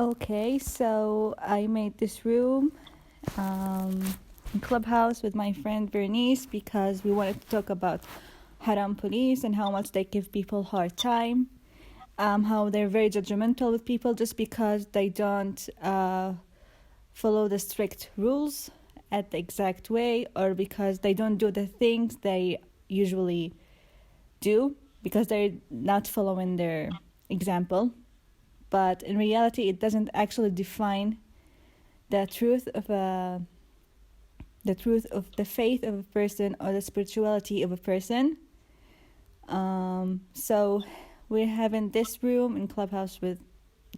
Okay, so I made this room in Clubhouse with my friend Bernice because we wanted to talk about Haram police and how much they give people a hard time, how they're very judgmental with people just because they don't follow the strict rules at the exact way, or because they don't do the things they usually do because they're not following their example. But in reality, it doesn't actually define the truth of the faith of a person or the spirituality of a person. So we're having this room in Clubhouse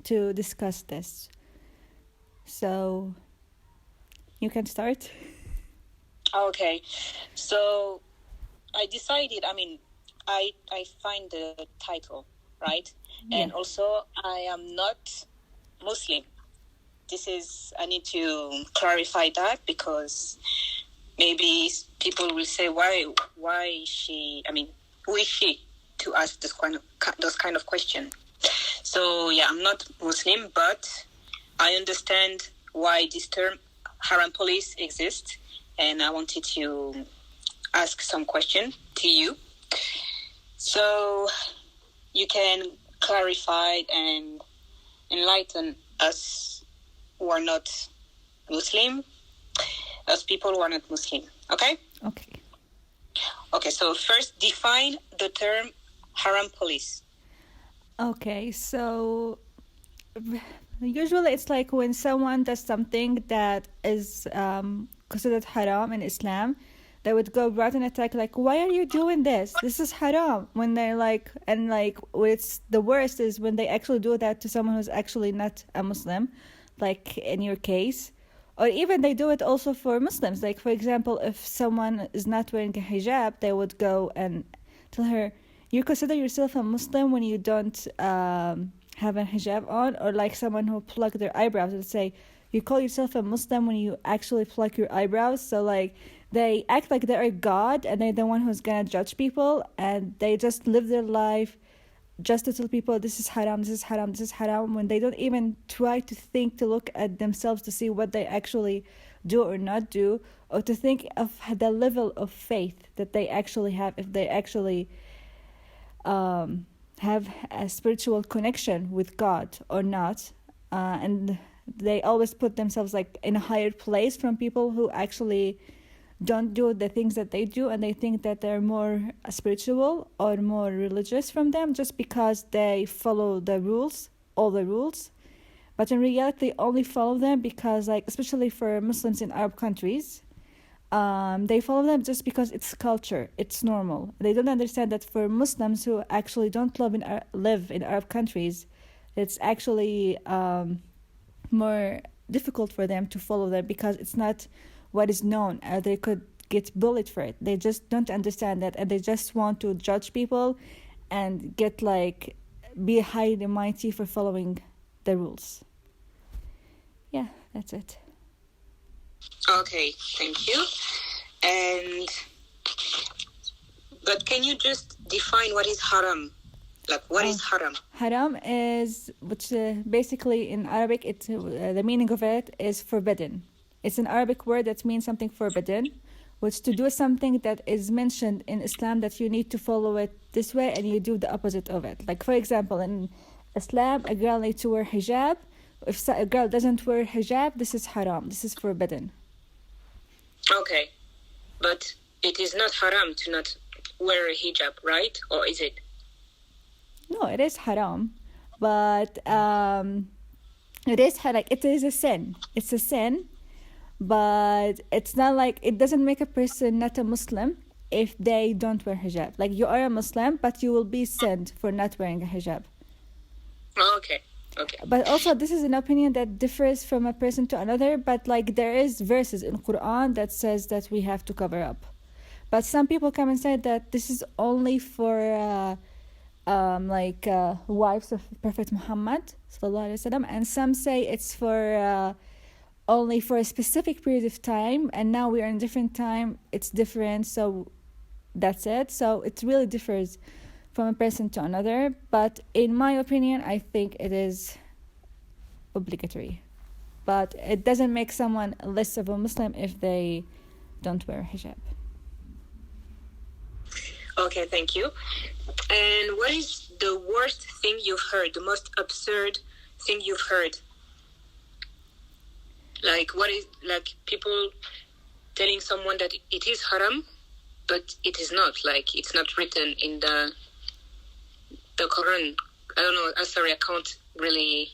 to discuss this. So you can start. Okay, so I decided, I find the title, right? Yeah. And also I am not Muslim. I need to clarify that because maybe people will say, why is she, who is she to ask those kind of questions? So yeah, I'm not Muslim, but I understand why this term Haram police exists, and I wanted to ask some question to you. So you can clarify and enlighten us who are not Muslim, as people who are not Muslim. Okay? Okay, so first define the term Haram police. Okay, so usually it's like when someone does something that is considered haram in Islam, they would go right and attack, like, why are you doing this? This is haram. When they're like, and like, what's the worst is when they actually do that to someone who's actually not a Muslim, like in your case. Or even they do it also for Muslims. Like, for example, if someone is not wearing a hijab, they would go and tell her, you consider yourself a Muslim when you don't have a hijab on? Or like someone who pluck their eyebrows would say, you call yourself a Muslim when you actually pluck your eyebrows? So like they act like they're a god and they're the one who's gonna judge people, and they just live their life just to tell people this is haram, this is haram, this is haram, when they don't even try to think, to look at themselves to see what they actually do or not do, or to think of the level of faith that they actually have, if they actually have a spiritual connection with God or not. And they always put themselves like in a higher place from people who actually don't do the things that they do, and they think that they're more spiritual or more religious from them just because they follow the rules, all the rules. But in reality, they only follow them because, like, especially for Muslims in Arab countries, they follow them just because it's culture, it's normal. They don't understand that for Muslims who actually don't live in Arab countries, it's actually more difficult for them to follow them because it's not what is known. They could get bullied for it. They just don't understand that, and they just want to judge people and get like be high and mighty for following the rules. Yeah, that's it. Okay, thank you. But can you just define what is haram? Like, what is haram? Haram is, which basically in Arabic, it's the meaning of it is forbidden. It's an Arabic word that means something forbidden, which to do something that is mentioned in Islam that you need to follow it this way, and you do the opposite of it. Like, for example, in Islam, a girl needs to wear hijab. If a girl doesn't wear hijab, this is haram. This is forbidden. Okay, but it is not haram to not wear a hijab, right? Or is it? No, it is haram, but it is a sin. It's a sin, but it's not like, it doesn't make a person not a Muslim if they don't wear hijab. Like, you are a Muslim, but you will be sinned for not wearing a hijab. Okay. But also, this is an opinion that differs from a person to another, but like there is verses in Quran that says that we have to cover up. But some people come and say that this is only for wives of Prophet Muhammad sallallahu alaihi wasallam, and some say it's for only for a specific period of time, and now we are in a different time, it's different, so that's it. So it really differs from a person to another, but in my opinion, I think it is obligatory. But it doesn't make someone less of a Muslim if they don't wear hijab. Okay, thank you. And what is the worst thing you've heard, the most absurd thing you've heard? Like, what is, like, people telling someone that it is haram, but it is not. Like, it's not written in the Quran. I don't know. I'm sorry, I can't really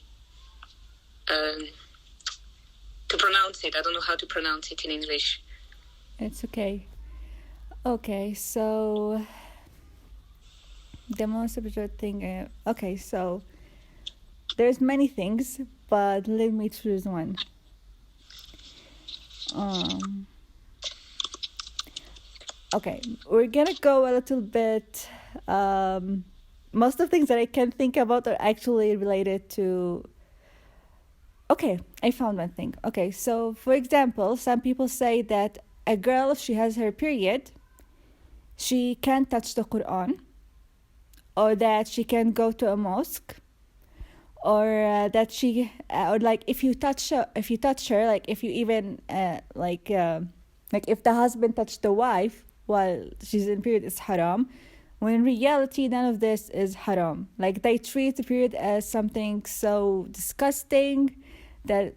to pronounce it. I don't know how to pronounce it in English. It's okay. Okay, so the most absurd thing. Okay, so there's many things, but let me choose one. Okay, we're gonna go a little bit. Most of the things that I can think about are actually related to. Okay, I found one thing. Okay, so for example, some people say that a girl, if she has her period, she can't touch the Quran, or that she can go to a mosque, or that she, or like if you touch her, like if you even like if the husband touched the wife while she's in period, it's haram. When in reality, none of this is haram. Like they treat the period as something so disgusting that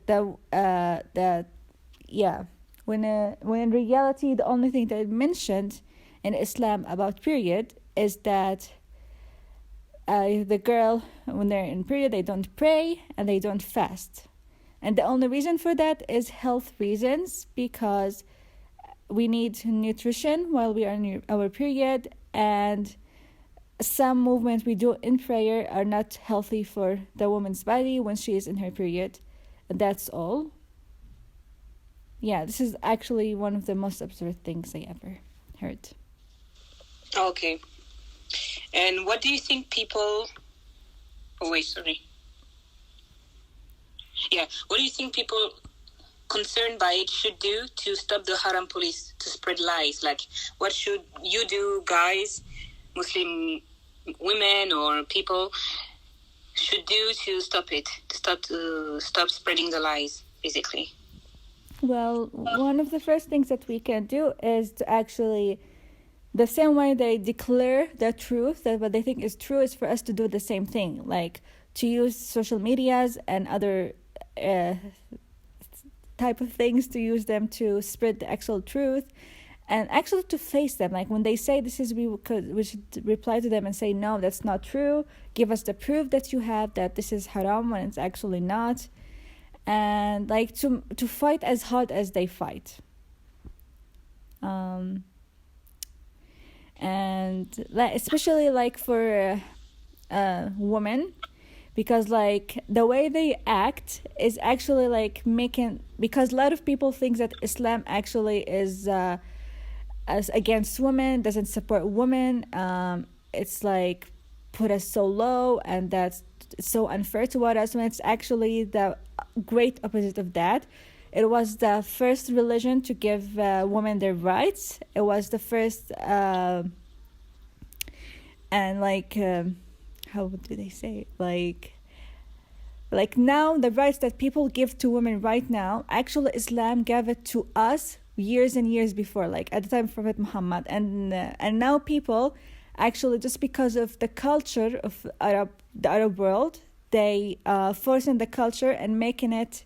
when in reality, the only thing that is mentioned in Islam about period is that the girl, when they're in period, they don't pray and they don't fast. And the only reason for that is health reasons, because we need nutrition while we are in our period, and some movements we do in prayer are not healthy for the woman's body when she is in her period. And that's all. Yeah, this is actually one of the most absurd things I ever heard. Okay. And what do you think people... Oh, wait, sorry. Yeah, what do you think people concerned by it should do to stop the haram police to spread lies? Like, what should you do, guys, Muslim women or people should do to stop it, to stop spreading the lies, basically? Well, one of the first things that we can do is to actually, the same way they declare the truth, that what they think is true, is for us to do the same thing, like to use social medias and other type of things, to use them to spread the actual truth, and actually to face them. Like when they say this is, we should reply to them and say, no, that's not true. Give us the proof that you have that this is haram when it's actually not. And like to fight as hard as they fight. And especially like for women, because like the way they act is actually like making, because a lot of people think that Islam actually is as against women, doesn't support women. It's like put us so low, and that's so unfair toward us, when it's actually the great opposite of that. It was the first religion to give women their rights. It was the first and like how do they say it? Like now the rights that people give to women right now, actually Islam gave it to us years and years before, like at the time of Prophet Muhammad. And now people actually, just because of the culture of the Arab world, they forcing the culture and making it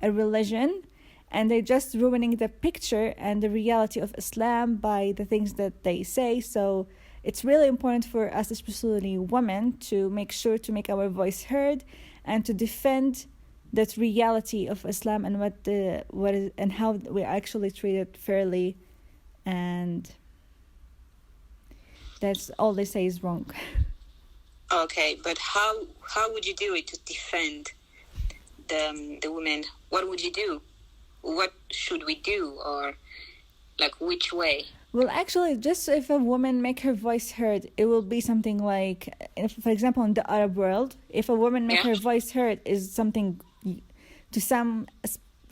a religion, and they're just ruining the picture and the reality of Islam by the things that they say. So it's really important for us, especially women, to make sure to make our voice heard and to defend that reality of Islam and what is and how we actually treat it fairly, and that's all they say is wrong. Okay, but how would you do it to defend the women? What would you do? What should we do, or like which way? Well, actually, just if a woman make her voice heard, it will be something like, if, for example, in the Arab world, if a woman make her voice heard is something to some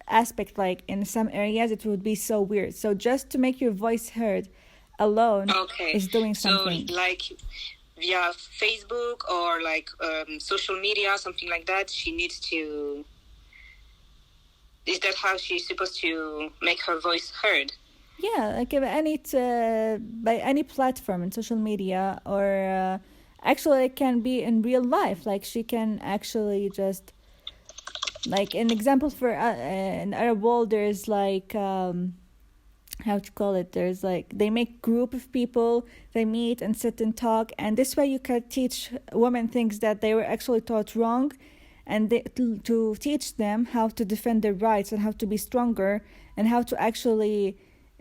aspect, like in some areas, it would be so weird. So just to make your voice heard alone is doing something. So like via Facebook or like social media, something like that, she needs to Is that how she's supposed to make her voice heard? Yeah, like by any platform in social media, or actually it can be in real life. Like she can actually just, like an example for in Arab world, there's like how to call it, there's like they make group of people, they meet and sit and talk, and this way you can teach women things that they were actually taught wrong, and to teach them how to defend their rights and how to be stronger and how to actually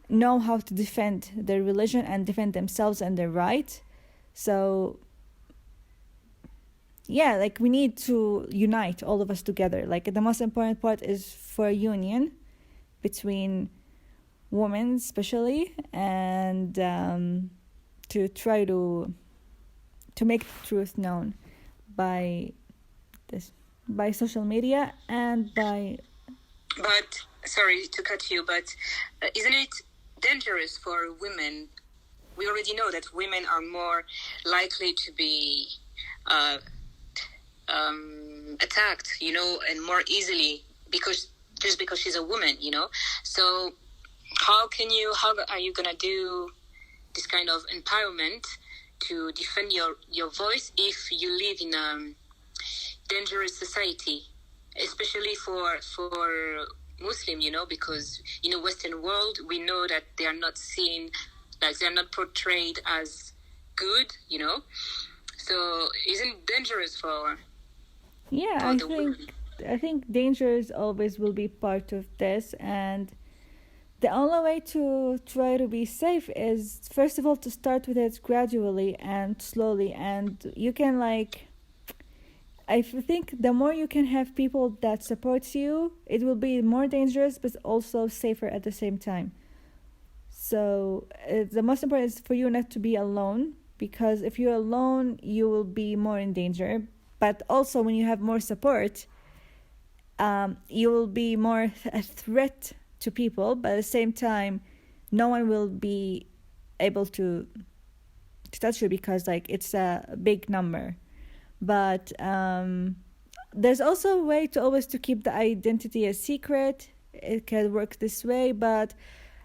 know how to defend their religion and defend themselves and their rights. So yeah, like we need to unite all of us together. Like the most important part is for a union between women especially, and to try to make the truth known by by social media and by. But sorry to cut you, but isn't it dangerous for women? We already know that women are more likely to be attacked, and more easily because she's a woman, So how are you gonna do this kind of empowerment to defend your voice if you live in a dangerous society, especially for Muslim, because in a Western world we know that they are not seen, like they are not portrayed as good, So isn't dangerous for Yeah, I think dangers always will be part of this, and the only way to try to be safe is, first of all, to start with it gradually and slowly, and you can I think the more you can have people that support you, it will be more dangerous but also safer at the same time. So the most important is for you not to be alone, because if you're alone, you will be more in danger. But also when you have more support, you will be more a threat to people, but at the same time, no one will be able to touch you because it's a big number. But there's also a way to always to keep the identity a secret. It can work this way, but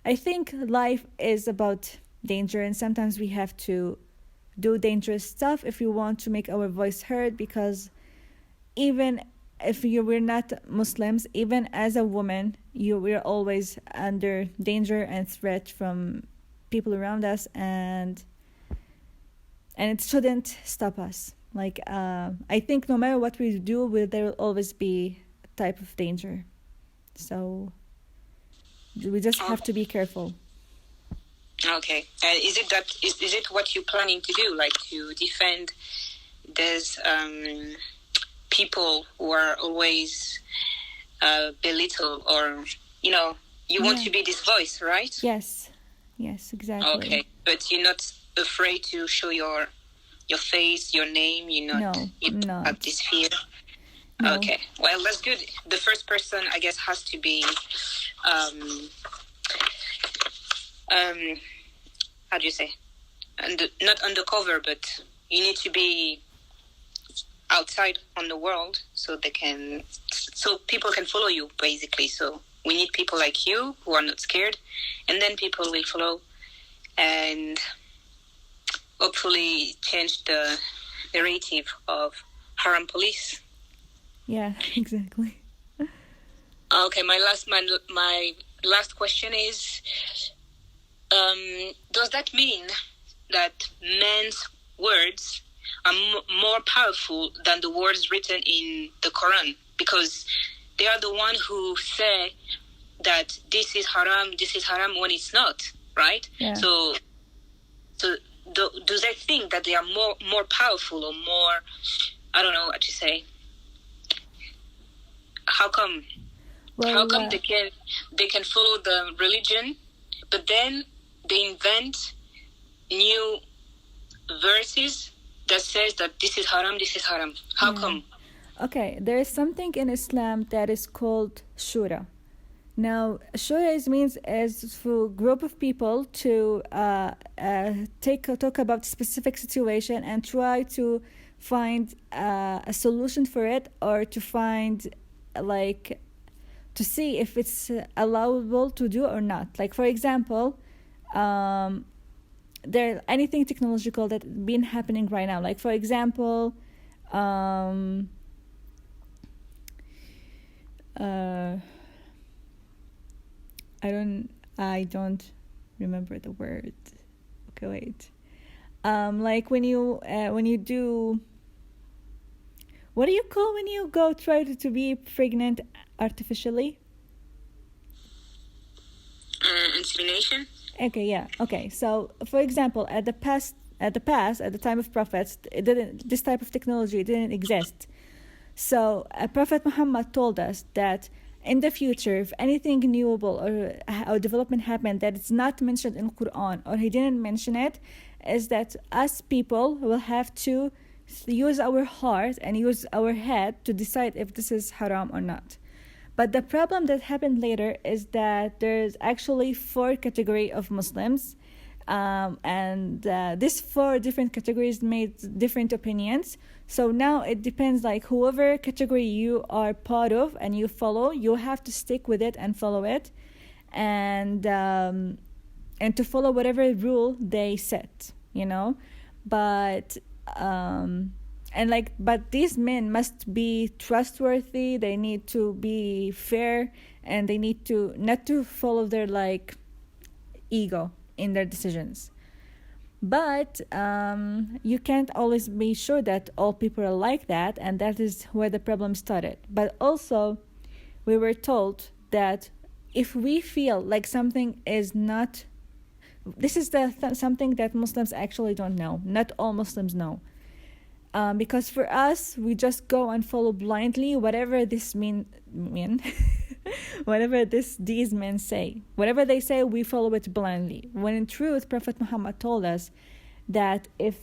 I think life is about danger, and sometimes we have to do dangerous stuff if we want to make our voice heard, because even if we're not Muslims, even as a woman, we're always under danger and threat from people around us, and it shouldn't stop us. I think no matter what we do, there will always be a type of danger. So we just have to be careful. Okay. Is it what you're planning to do, like to defend these people who are always belittled, or you want to be this voice, right? Yes, exactly. Okay, but you're not afraid to show your face, your name. You don't have this fear. No. Okay, well, that's good. The first person, I guess, has to be how do you say? Not undercover, but you need to be outside on the world so people can follow you, basically. So we need people like you who are not scared, and then people will follow and hopefully change the narrative of Haram police. Yeah, exactly. Okay, my last question is, does that mean that men's words are more powerful than the words written in the Quran? Because they are the one who say that this is haram when it's not, right? Yeah. So do they think that they are more powerful or more, I don't know what to say. How come? How come they can follow the religion, but then they invent new verses that says that this is haram, this is haram? How come? Okay, there is something in Islam that is called shura. Now, shura means as for a group of people to talk about specific situation and try to find a solution for it, or to find to see if it's allowable to do or not. Like for example, there anything technological that been happening right now. Like for example, I don't remember the word. Okay, wait. Like when you do, what do you call when you go try to be pregnant artificially? Insemination. Okay, yeah. Okay, so for example, at the time of prophets, this type of technology didn't exist. So Prophet Muhammad told us that in the future, if anything renewable or development happened that it's not mentioned in Quran, or he didn't mention it, is that us people will have to use our heart and use our head to decide if this is haram or not. But the problem that happened later is that there's actually 4 categories of Muslims, and these 4 different categories made different opinions. So now it depends, like whoever category you are part of and you follow, you have to stick with it and follow it, and to follow whatever rule they set, you know. But but these men must be trustworthy, they need to be fair, and they need to not to follow their like ego in their decisions. But you can't always be sure that all people are like that, and that is where the problem started. But also we were told that if we feel like something is not, this is something that Muslims actually don't know, not all Muslims know. Because for us, we just go and follow blindly whatever this mean whatever these men say. Whatever they say, we follow it blindly. When in truth, Prophet Muhammad told us that if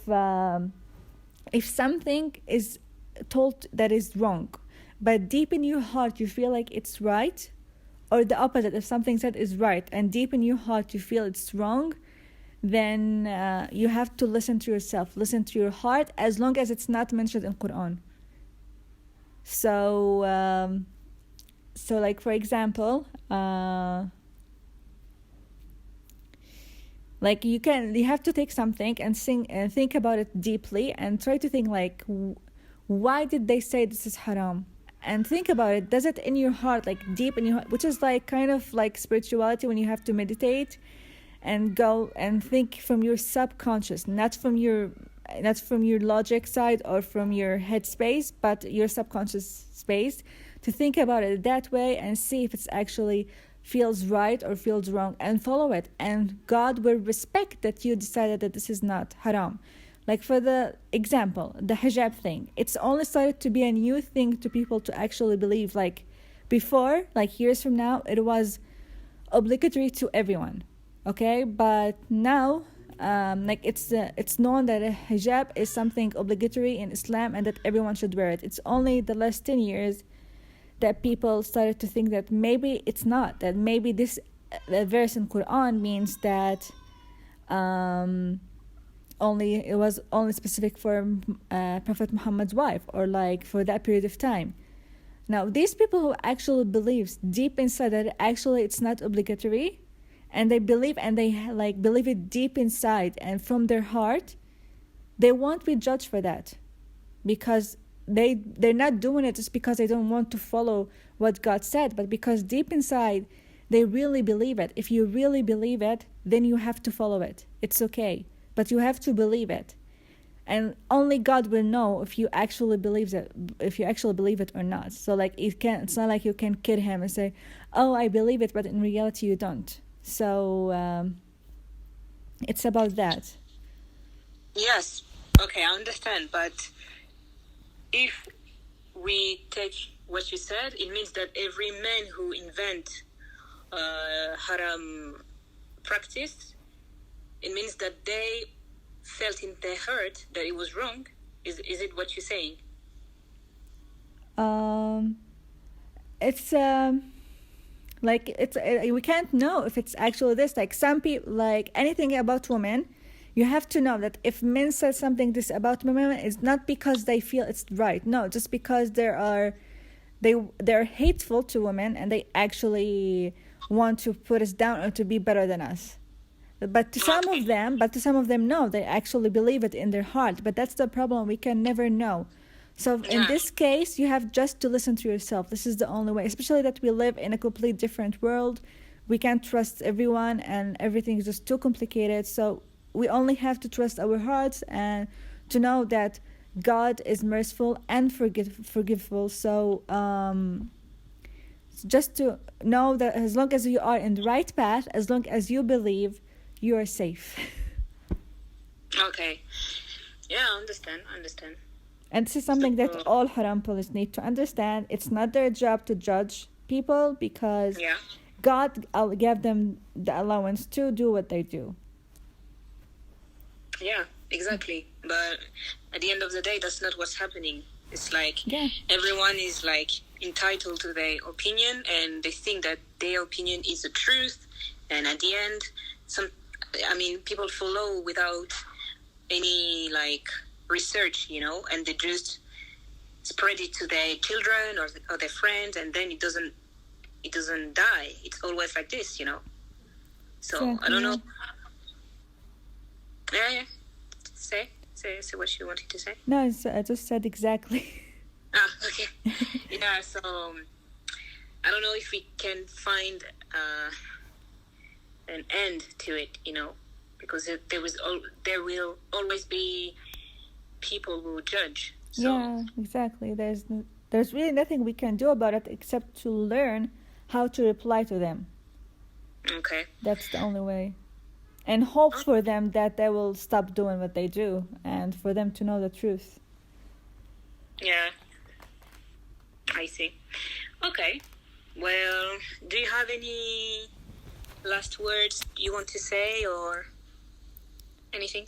something is told that is wrong, but deep in your heart you feel like it's right, or the opposite, if something said is right and deep in your heart you feel it's wrong, then you have to listen to yourself, listen to your heart, as long as it's not mentioned in Quran. So like for example, like you have to take something and think about it deeply and try to think like, why did they say this is haram? And think about it, does it in your heart, like deep in your heart, which is like kind of like spirituality, when you have to meditate and go and think from your subconscious, not from your logic side or from your head space, but your subconscious space, to think about it that way and see if it's actually feels right or feels wrong, and follow it, and God will respect that you decided that this is not haram. Like for the example, the hijab thing, it's only started to be a new thing to people to actually believe. Like before, like years from now, it was obligatory to everyone, okay? But now like it's known that a hijab is something obligatory in Islam and that everyone should wear it. It's only the last 10 years that people started to think that maybe it's not, that maybe this verse in Quran means that it was only specific for Prophet Muhammad's wife, or like for that period of time. Now these people who actually believes deep inside that actually it's not obligatory, and they believe, and they like believe it deep inside and from their heart, they won't be judged for that, because they're not doing it just because they don't want to follow what God said, but because deep inside they really believe it. If you really believe it, then you have to follow it. It's okay, but you have to believe it, and only God will know if you actually believe it or not. So like it's not like you can kid him and say, oh, I believe it, but in reality you don't. So it's about that. Yes, okay, I understand, but if we take what you said, it means that every man who invent haram practice, it means that they felt in their heart that it was wrong. Is it what you're saying? It's like it's we can't know if it's actually this. Like some people, like anything about women, you have to know that if men say something this about women, it's not because they feel it's right. No, just because there are they're hateful to women, and they actually want to put us down or to be better than us. But to some of them, no, they actually believe it in their heart. But that's the problem. We can never know. So in this case, you have just to listen to yourself. This is the only way, especially that we live in a completely different world. We can't trust everyone, and everything is just too complicated. So we only have to trust our hearts and to know that God is merciful and forgiveful. So just to know that as long as you are in the right path, as long as you believe, you are safe. Okay. Yeah, I understand. And this is something that all Haram police need to understand. It's not their job to judge people, because God gave them the allowance to do what they do. Yeah, exactly. But at the end of the day, that's not what's happening. It's like everyone is like entitled to their opinion, and they think that their opinion is the truth. And at the end, people follow without any like research, and they just spread it to their children or their friends, and then it doesn't die. It's always like this, So exactly. I don't know. Yeah. Say what you wanted to say. No, I just said exactly. Okay. Yeah. So I don't know if we can find an end to it, because there will always be people who judge. So. Yeah, exactly. There's really nothing we can do about it except to learn how to reply to them. Okay. That's the only way. And hope for them that they will stop doing what they do, and for them to know the truth. Yeah. I see. Okay. Well, do you have any last words you want to say or anything?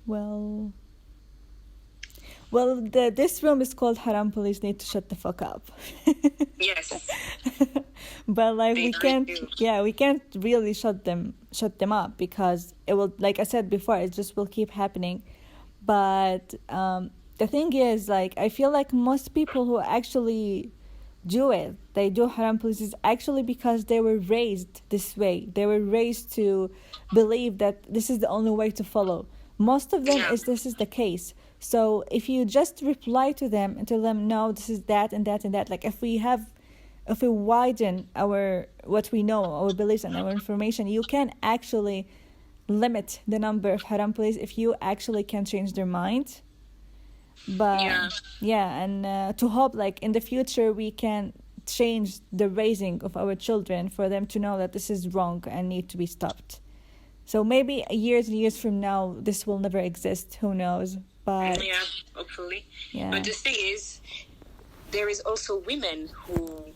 Well, this room is called Haram Police Need to Shut the Fuck Up. Yes. But like we can't really shut them up, because it will, like I said before, it just will keep happening. But the thing is, like, I feel like most people who actually they do Haram Police, is actually because they were raised this way. They were raised to believe that this is the only way to follow. Most of them this is the case. So if you just reply to them and tell them, no, this is that and that and that, like if we widen what we know, our beliefs and our information, you can actually limit the number of Haram Police if you actually can change their mind. But and to hope like in the future we can change the raising of our children for them to know that this is wrong and need to be stopped. So maybe years and years from now this will never exist, who knows. But hopefully. Yeah. But the thing is, there is also women who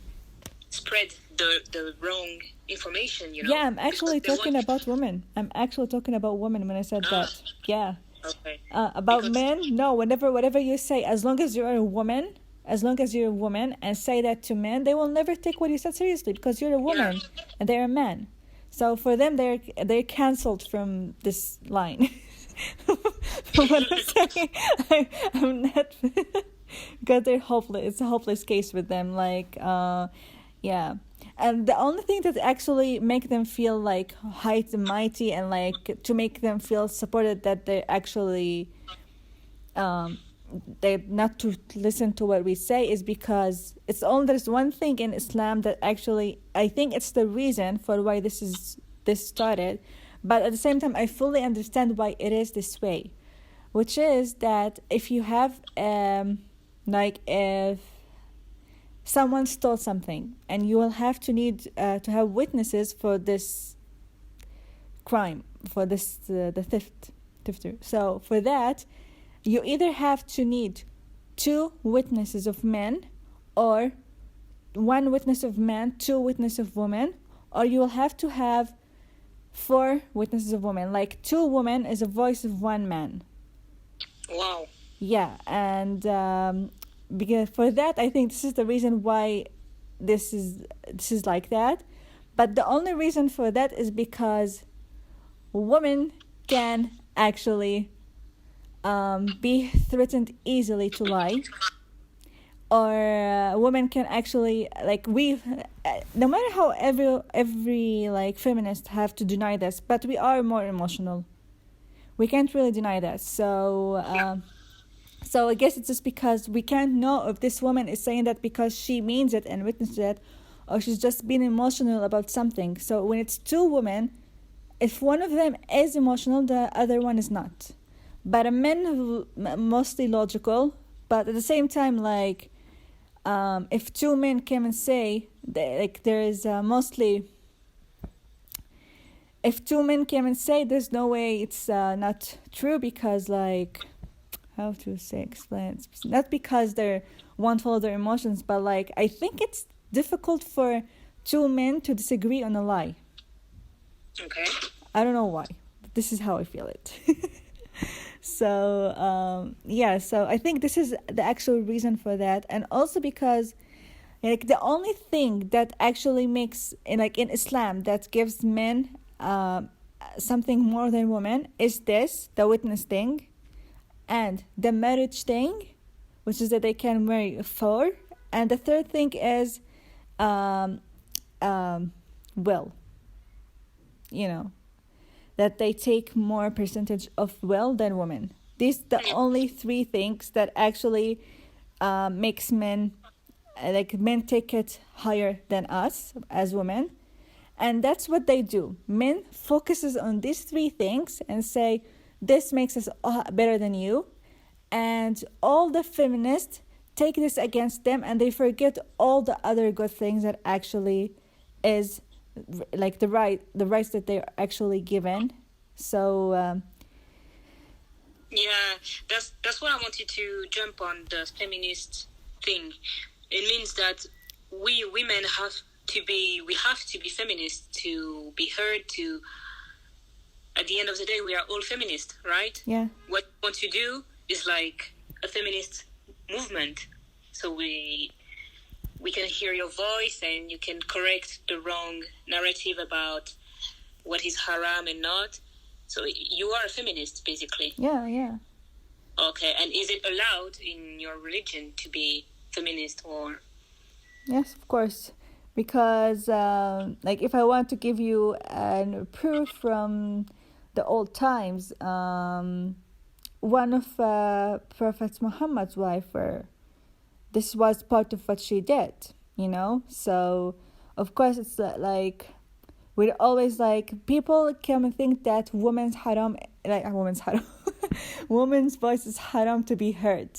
spread the wrong information, Yeah, I'm actually talking about women. I'm actually talking about women when I said that. Yeah. Okay. About men, no. Whatever you say, as long as you're a woman and say that to men, they will never take what you said seriously, because you're a woman and they're a man. So for them, they're cancelled from this line. What I'm saying, I'm not, because they're hopeless. It's a hopeless case with them. Like, and the only thing that actually make them feel like high and mighty, and like to make them feel supported, that they actually they not to listen to what we say, is because there's one thing in Islam that actually, I think it's the reason for why this started, but at the same time I fully understand why it is this way, which is that if you have if someone stole something, and you will have to need to have witnesses for this crime, for this the thefter. So for that, you either have to need 2 witnesses of men, or 1 witness of man, 2 witnesses of women, or you will have to have 4 witnesses of women. Like 2 women is a voice of 1 man. Wow. Yeah, and because for that, I think this is the reason why this is like that. But the only reason for that is because women can actually be threatened easily to lie, or women can actually like we no matter how every like feminist have to deny this, but we are more emotional. We can't really deny that. So I guess it's just because we can't know if this woman is saying that because she means it and witnessed it, or she's just being emotional about something. So when it's two women, if one of them is emotional, the other one is not. But a men mostly logical, but at the same time, like if two men came and say like there is mostly. If two men came and say there's no way it's not true because like how to say explain it, not because they won't follow their emotions, but like I think it's difficult for two men to disagree on a lie. Okay. I don't know why, but this is how I feel it. So yeah, so I think this is the actual reason for that. And also because like the only thing that actually makes in Islam that gives men something more than women is this, the witness thing, and the marriage thing, which is that they can marry four, and the third thing is will, that they take more percentage of will than women. These the only three things that actually makes men men take it higher than us as women. And that's what they do. Men focuses on these three things and say, this makes us better than you. And all the feminists take this against them and they forget all the other good things that actually is like the rights that they're actually given. So yeah, that's what I wanted to jump on the feminist thing. It means that we women have to be feminists to be heard. To at the end of the day, we are all feminists, right? yeah. What we want to do is like a feminist movement, so we can hear your voice and you can correct the wrong narrative about what is haram and not. So you are a feminist, basically. Yeah. Okay, and is it allowed in your religion to be feminist or? Yes, of course. Because like if I want to give you a proof from the old times, one of Prophet Muhammad's wife, this was part of what she did, So, of course, it's like we're always like people come and think that women's voice is haram to be heard.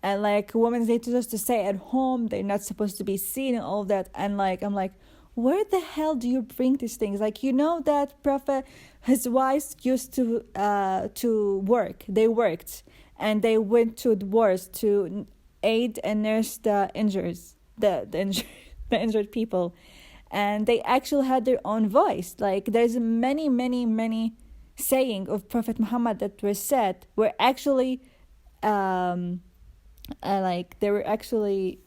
And like women need to just to stay at home, they're not supposed to be seen and all that. And like I'm like, where the hell do you bring these things? Like that Prophet, his wives used to work. They worked and they went to the wars to aid and nurse the injured people, and they actually had their own voice. Like there's many saying of Prophet Muhammad that were said were actually like they were actually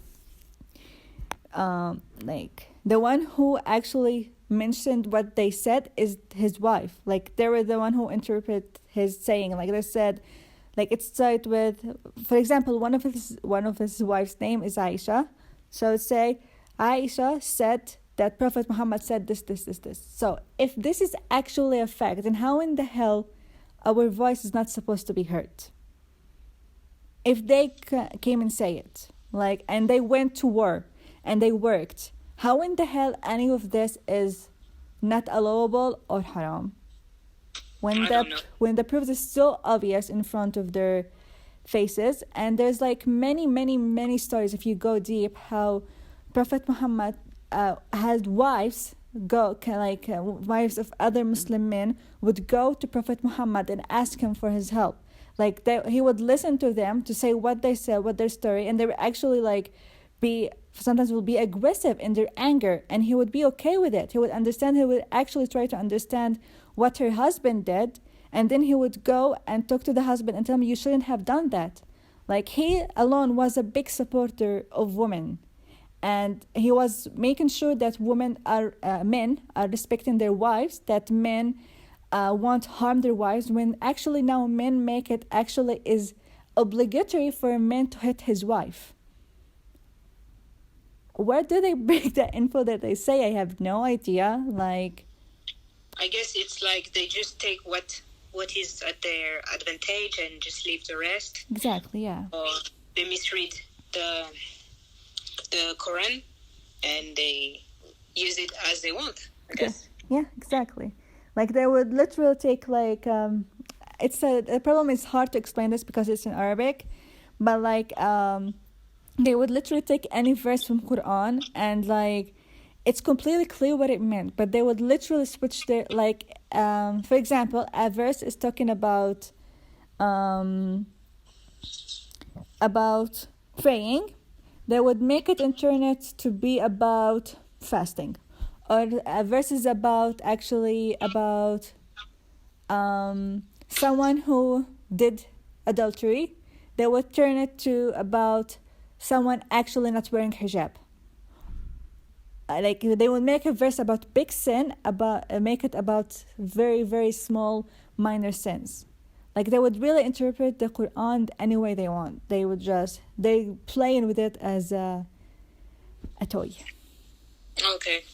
like the one who actually mentioned what they said is his wife. Like they were the one who interpret his saying. Like they said, like it started with, for example, one of his wife's name is Aisha. So say Aisha said that Prophet Muhammad said this. So if this is actually a fact, then how in the hell our voice is not supposed to be heard? If they came and say it, like, and they went to war and they worked, how in the hell any of this is not allowable or haram? When the proof is so obvious in front of their faces, and there's like many stories if you go deep how Prophet Muhammad had wives wives of other Muslim men would go to Prophet Muhammad and ask him for his help. Like he would listen to them to say what they said, what their story, and they would actually sometimes will be aggressive in their anger, and he would be okay with it. He would actually try to understand what her husband did, and then he would go and talk to the husband and tell him, you shouldn't have done that. Like he alone was a big supporter of women, and he was making sure that men are respecting their wives, that men won't harm their wives, when actually now men make it actually is obligatory for a man to hit his wife. Where do they bring that info that they say? I have no idea. Like, I guess it's like they just take what is at their advantage and just leave the rest. Exactly, yeah. Or they misread the Quran and they use it as they want, I guess. Yeah, exactly. Like they would literally take like the problem is hard to explain this because it's in Arabic, but like they would literally take any verse from Quran and like it's completely clear what it meant, but they would literally switch their like for example, a verse is talking about praying. They would make it and turn it to be about fasting, or a verse is about someone who did adultery. They would turn it to about someone actually not wearing hijab. Like they would make a verse about big sin, about make it about very very small minor sins. Like they would really interpret the Quran any way they want. They would they playing with it as a toy. Okay,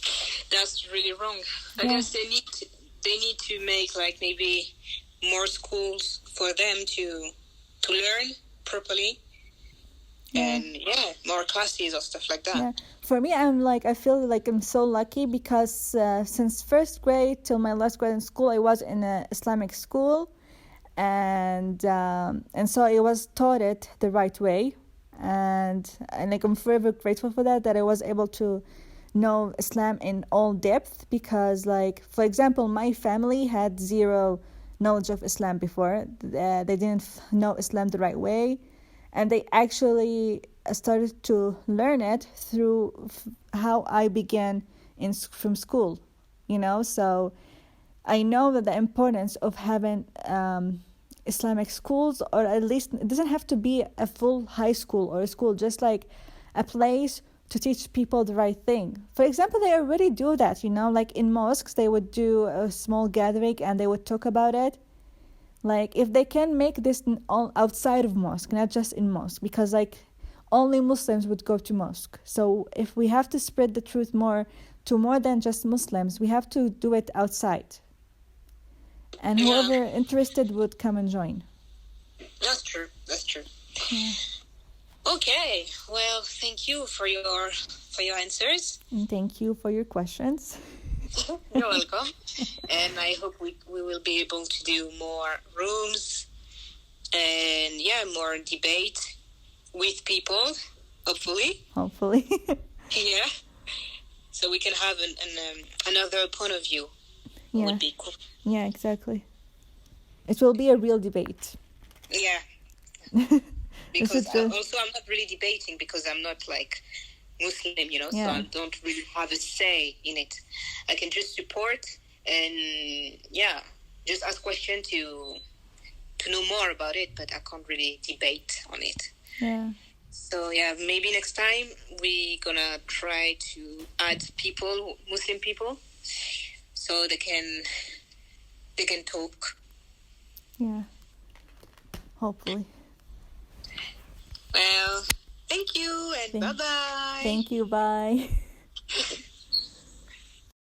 that's really wrong. I guess they need to make like maybe more schools for them to learn properly. And more classes or stuff like that. Yeah. For me, I feel like I'm so lucky because since first grade till my last grade in school, I was in an Islamic school, and so I was taught it the right way, and like I'm forever grateful for that I was able to know Islam in all depth, because like for example, my family had zero knowledge of Islam before. They didn't know Islam the right way. And they actually started to learn it through how I began from school, So I know that the importance of having Islamic schools, or at least it doesn't have to be a full high school or a school, just like a place to teach people the right thing. For example, they already do that, like in mosques, they would do a small gathering and they would talk about it. Like if they can make this all outside of mosque, not just in mosque, because like only Muslims would go to mosque. So if we have to spread the truth more to more than just Muslims, we have to do it outside. And whoever interested would come and join. That's true. Yeah. Okay. Well, thank you for your answers. And thank you for your questions. You're welcome. And I hope we will be able to do more rooms and more debate with people, hopefully. Yeah. So we can have another point of view. Yeah. Would be cool. Yeah, exactly. It will be a real debate. Yeah. Because also I'm not really debating because I'm not like Muslim, so I don't really have a say in it. I can just support and just ask questions to know more about it, but I can't really debate on it. Yeah. So maybe next time we're gonna try to add people, Muslim people, so they can talk. Yeah. Hopefully. Well, thank you and bye-bye. Thank you, bye.